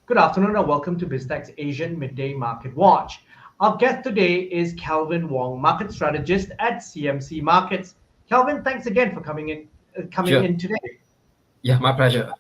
Good afternoon and welcome to Biztech's Asian Midday Market Watch. Our guest today is Kelvin Wong, market strategist at CMC Markets. Kelvin, thanks again for coming Sure. in today. Yeah, my pleasure.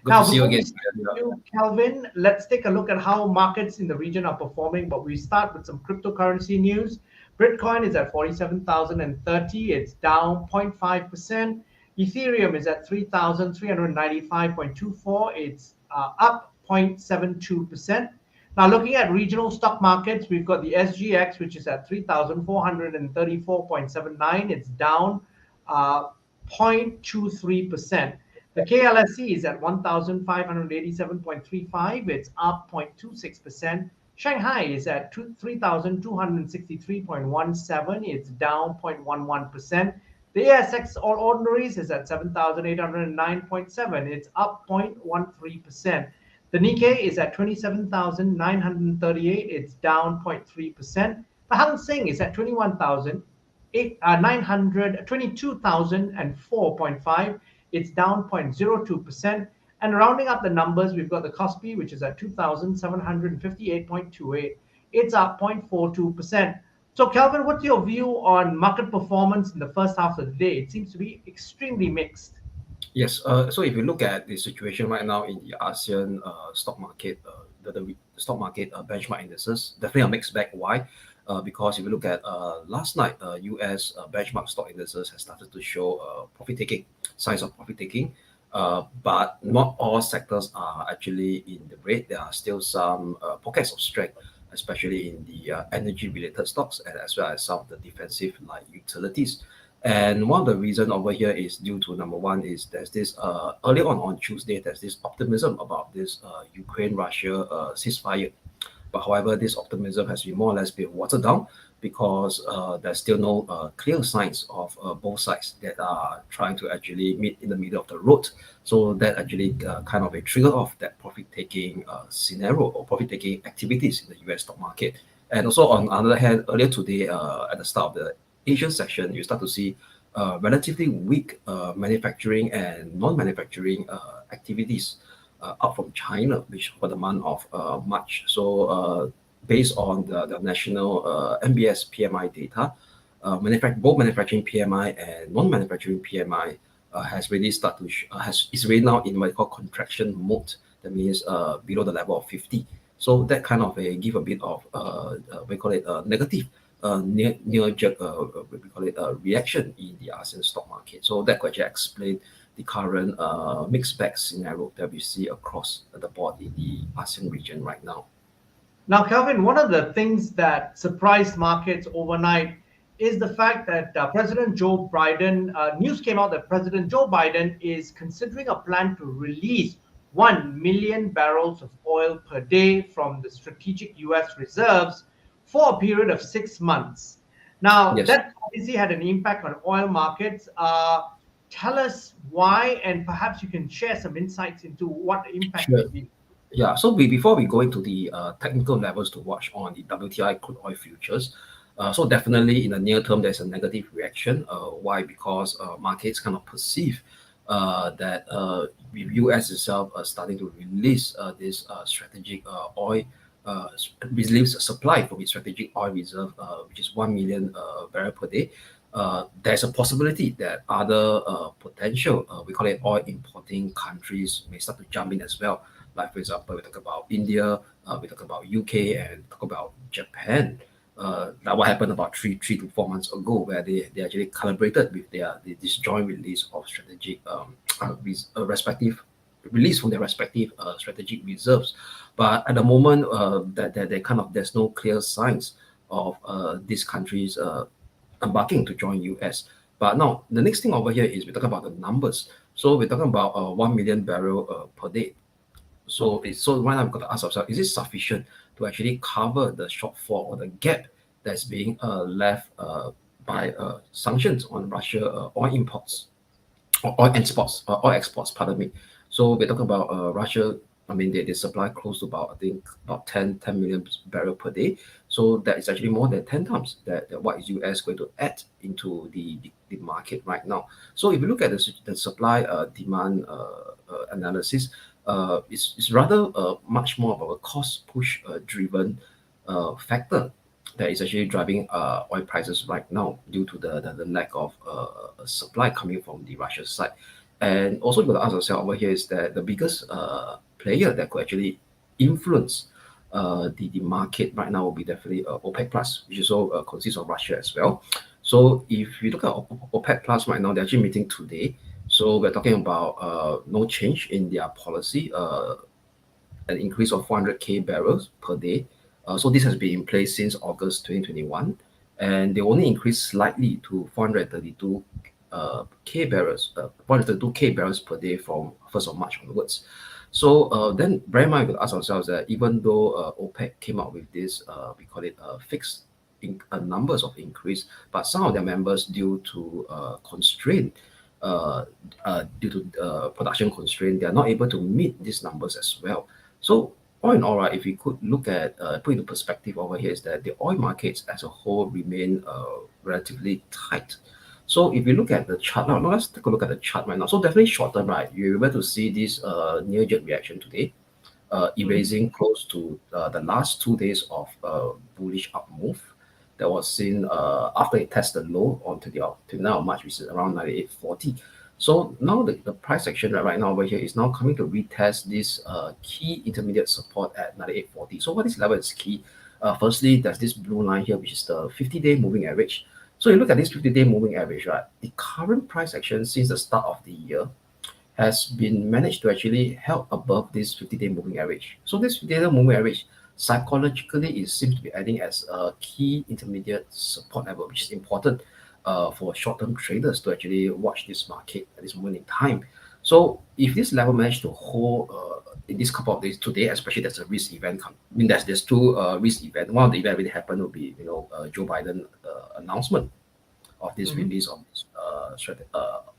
Good to Now, see you before we again. start with you, Kelvin, let's take a look at how markets in the region are performing. But we start with some cryptocurrency news. Bitcoin is at 47,030. It's down 0.5%. Ethereum is at 3,395.24. It's up 0.72%. Now, looking at regional stock markets, we've got the SGX, which is at 3,434.79. It's down 0.23%. The KLSE is at 1,587.35. It's up 0.26%. Shanghai is at 3,263.17. It's down 0.11%. The ASX All Ordinaries is at 7,809.7. It's up 0.13%. The Nikkei is at 27,938. It's down 0.3%. The Hang Seng is at 22,004.5. It's down 0.02%. And rounding up the numbers, we've got the Kospi, which is at 2,758.28. It's up 0.42%. So, Calvin, what's your view on market performance in the first half of the day? It seems to be extremely mixed. Yes. So if you look at the situation right now in the ASEAN stock market, the stock market benchmark indices, definitely a mixed bag. Why? Because if you look at last night, U.S. Benchmark stock indices has started to show profit taking, signs of profit taking. But not all sectors are actually in the red. There are still some pockets of strength, especially in the energy-related stocks, and as well as some of the defensive like utilities. And one of the reason over here is due to number one is there's this early on Tuesday there's this optimism about this Ukraine-Russia ceasefire. But however, this optimism has been more or less been watered down because there's still no clear signs of both sides that are trying to actually meet in the middle of the road. So that actually kind of a trigger off that profit-taking scenario or profit-taking activities in the US stock market. And also on the other hand, earlier today at the start of the Asian session, you start to see relatively weak manufacturing and non-manufacturing activities up from China, which for the month of March. So based on the national MBS PMI data, both manufacturing PMI and non-manufacturing PMI has really started to is really now in what we call contraction mode. That means below the level of 50. So that kind of give a bit of we call it negative near jerk we call it reaction in the ASEAN stock market. So that could actually explain the current mixed bag scenario that we see across the board in the ASEAN region right now. Now, Kelvin, one of the things that surprised markets overnight is the fact that President Joe Biden, news came out that President Joe Biden is considering a plan to release 1 million barrels of oil per day from the strategic US reserves for a period of 6 months. Now, Yes. that obviously had an impact on oil markets. Tell us why, and perhaps you can share some insights into what the impact Sure. may be. Yeah, so before we go into the technical levels to watch on the WTI crude oil futures, so definitely in the near term, there's a negative reaction. Why? Because markets kind of perceive that US itself starting to release this strategic oil, release supply from its strategic oil reserve, which is 1 million barrel per day. There's a possibility that other potential, we call it oil importing countries, may start to jump in as well. Like for example, we talk about India, we talk about UK, and talk about Japan. Like what happened about three to 4 months ago, where they actually collaborated with this joint release of strategic respective release from their respective strategic reserves. But at the moment, that they kind of there's no clear signs of these countries embarking to join US. But now the next thing over here is we talk about the numbers. So we're talking about 1 million barrel per day. So right now we've got to ask ourselves: is it sufficient to actually cover the shortfall or the gap that's being left by sanctions on Russia oil imports or oil exports? Pardon me. So we're talking about Russia. I mean, they supply close to about I think about 10 million barrel per day. So that is actually more than 10 times that what is US going to add into the market right now. So if you look at the supply demand analysis, is rather much more of a cost push driven factor that is actually driving oil prices right now due to the lack of supply coming from the Russia side. And also, you got to ask yourself over here is that the biggest player that could actually influence the market right now will be definitely OPEC Plus, which also consists of Russia as well. So if you look at OPEC Plus right now, they're actually meeting today. So we're talking about no change in their policy, an increase of 400k barrels per day. So this has been in place since August 2021, and they only increased slightly to 432 k barrels, 432k barrels per day from 1st of March onwards. So then bear in mind, we ask ourselves that even though OPEC came out with this, we call it fixed numbers of increase, but some of their members, due to constraint, due to production constraint, they are not able to meet these numbers as well. So all in all, right, if we could look at put into perspective over here, is that the oil markets as a whole remain relatively tight. So if you look at the chart now, let's take a look at the chart right now. So definitely short term, right, you're able to see this near jet reaction today, erasing close to the last 2 days of bullish up move that was seen after it tested low on to the now March, which is around 98.40. So now the price action right now over here is now coming to retest this key intermediate support at 98.40. So what this level is key? Firstly, there's this blue line here, which is the 50-day moving average. So you look at this 50-day moving average, right? The current price action since the start of the year has been managed to actually held above this 50-day moving average. So this 50-day moving average psychologically it seems to be acting as a key intermediate support level, which is important for short-term traders to actually watch this market at this moment in time. So if this level managed to hold in this couple of days today, especially there's a risk event. I mean, there's two risk events. One of the event really happened will be Joe Biden announcement of this release of this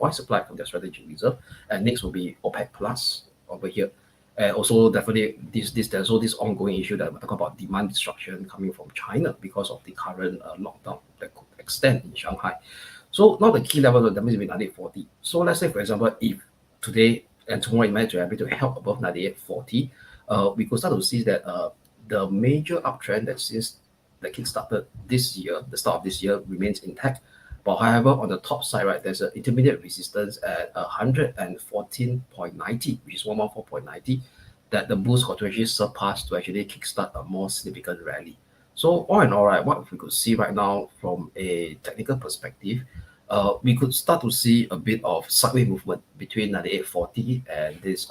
oil supply from their strategic reserve, and next will be OPEC Plus over here. And also definitely there's all this ongoing issue that we talk about demand destruction coming from China because of the current lockdown that could extend in Shanghai. So now the key level that means will be 98.40. So let's say for example, if today and tomorrow you manage to be able to help above 98.40, we could start to see that the major uptrend that since that kickstarted this year, the start of this year, remains intact. But however, on the top side, right, there's an intermediate resistance at 114.90, which is 114.90, that the bulls got to actually surpass to actually kickstart a more significant rally. So all in all, right, what we could see right now from a technical perspective, we could start to see a bit of sideways movement between 98.40 and this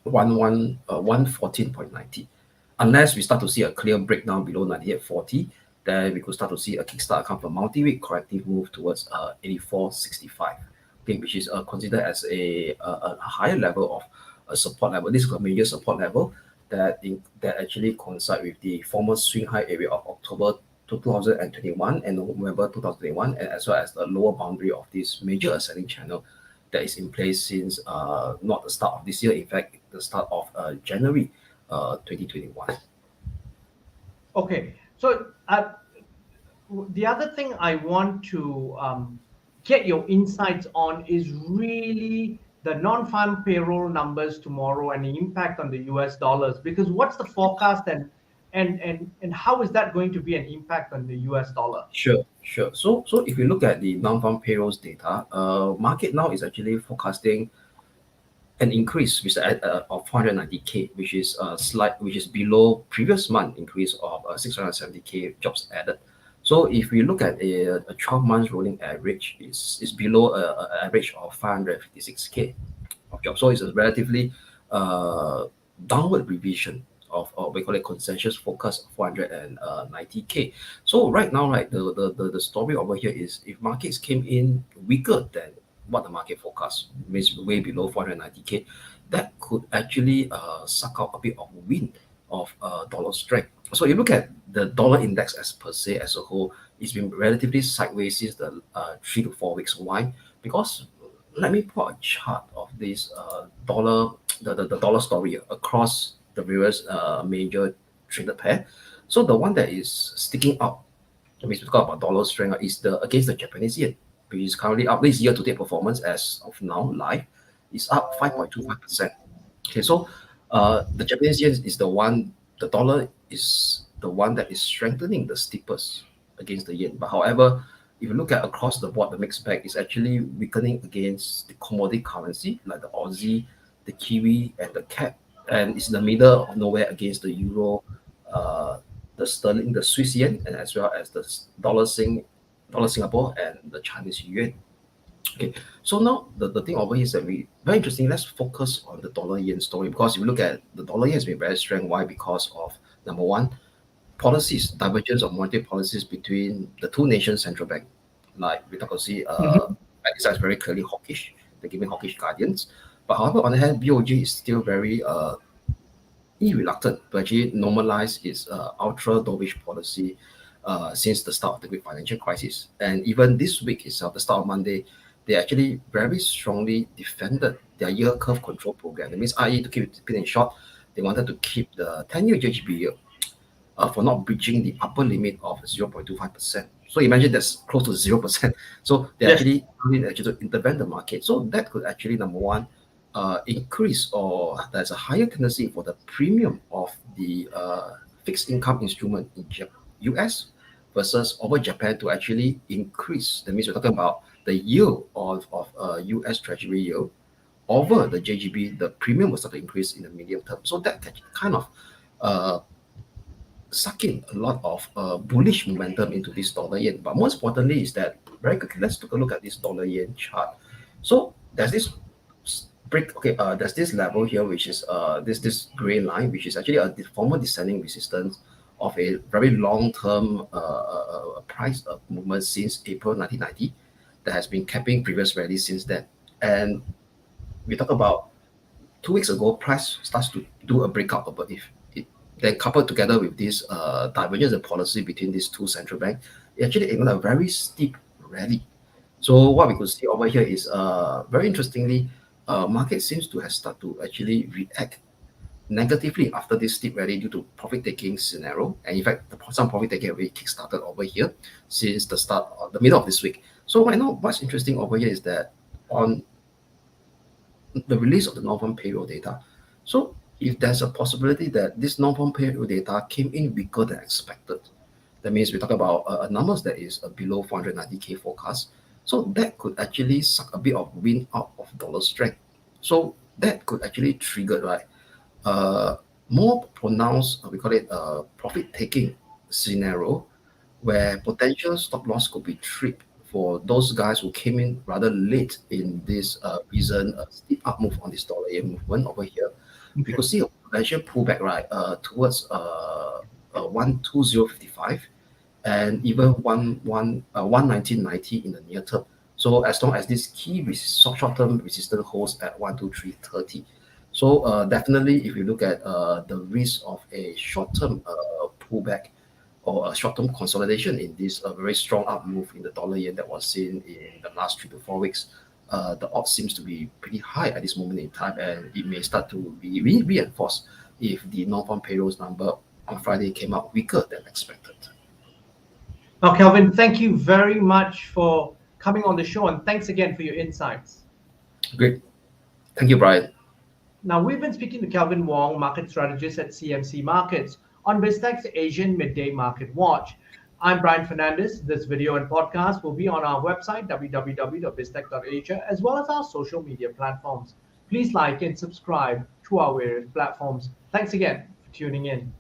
114.90. Unless we start to see a clear breakdown below 98.40, then we could start to see a kickstart come from multi-week corrective move towards 84.65, okay, which is considered as a higher level of a support level. This is a major support level that actually coincide with the former swing high area of October 2021 and November 2021, and as well as the lower boundary of this major ascending channel that is in place since not the start of this year, in fact, the start of January 2021. Okay, so the other thing I want to get your insights on is really the non-farm payroll numbers tomorrow and the impact on the US dollars, because what's the forecast and how is that going to be an impact on the US dollar? Sure. So if you look at the non-farm payrolls data, market now is actually forecasting an increase which of 490k, which is which is below previous month increase of 670k jobs added. So if we look at a 12 months rolling average, is below an average of 556k of jobs. So it's a relatively downward revision of we call it consensus focus of 490k. So right now, right, the story over here is if markets came in weaker than what the market forecast, means way below 490k, that could actually suck out a bit of wind of dollar strength. So you look at the dollar index as per se as a whole, it's been relatively sideways since the 3 to 4 weeks. Why? Because let me put a chart of this dollar, the dollar story across the various major traded pair. So the one that is sticking out, I mean, we talk about dollar strength, is the against the Japanese yen, which is currently up. This year-to-date performance as of now live is up 5.25%. Okay, so the Japanese yen is the dollar is the one that is strengthening the steepest against the yen. But however, if you look at across the board, the mixed bag is actually weakening against the commodity currency like the Aussie, the Kiwi, and the CAD, and it's in the middle of nowhere against the euro, uh, the sterling, the Swiss yen, and as well as the dollar Singapore, and the Chinese yuan. Okay, so now the thing over here is that we very interesting. Let's focus on the dollar yen story because if you look at the dollar yen has been very strong. Why? Because of number one, policies, divergence of monetary policies between the two nations' central bank. Like we talk about see, Mhm. Pakistan is very clearly hawkish. They're giving hawkish guidance. But however, on the hand, BOG is still very reluctant to actually normalize its ultra dovish policy since the start of the great financial crisis. And even this week itself, the start of Monday, they actually very strongly defended their yield curve control program. That means, i.e., to keep it in short, they wanted to keep the 10-year JGB yield for not breaching the upper limit of 0.25%. So imagine that's close to 0%. So they Yes. actually need actually to intervene the market. So that could actually, number one, increase or there's a higher tendency for the premium of the fixed income instrument in US versus over Japan to actually increase. That means we're talking about the yield of US Treasury yield over the JGB, the premium will start to increase in the medium term. So that can kind of uh, suck in a lot of bullish momentum into this dollar yen. But most importantly is that very quickly, let's take a look at this dollar yen chart. So there's this break. Okay, there's this level here, which is this gray line, which is actually a former descending resistance of a very long term price movement since April 1990 that has been capping previous rallies since then. And we talk about 2 weeks ago, price starts to do a breakout above it. Then coupled together with this divergence of policy between these two central banks, it actually enabled a very steep rally. So what we could see over here is very interestingly, market seems to have started to actually react negatively after this steep rally due to profit taking scenario. And in fact, some profit taking already kickstarted over here since the start of the middle of this week. So right now, what's interesting over here is that on the release of the non-farm payroll data. So if there's a possibility that this non-farm payroll data came in weaker than expected, that means we talk about numbers that is below 490K forecast. So that could actually suck a bit of wind out of dollar strength. So that could actually trigger right uh, more pronounced, we call it profit taking scenario where potential stop loss could be tripped for those guys who came in rather late in this recent steep up move on this dollar yen movement over here. We Okay. could see a potential pullback right towards 12055 and even 11990 in the near term. So as long as this key short-term resistance holds at 12330. So definitely, if you look at the risk of a short-term pullback or a short-term consolidation in this very strong up move in the dollar yen that was seen in the last 3 to 4 weeks, the odds seems to be pretty high at this moment in time, and it may start to be reinforced if the non-farm payrolls number on Friday came out weaker than expected. Now, Kelvin, thank you very much for coming on the show, and thanks again for your insights. Great. Thank you, Brian. Now, we've been speaking to Kelvin Wong, market strategist at CMC Markets, on Biztech's Asian Midday Market Watch. I'm Brian Fernandez. This video and podcast will be on our website, www.biztech.asia, as well as our social media platforms. Please like and subscribe to our various platforms. Thanks again for tuning in.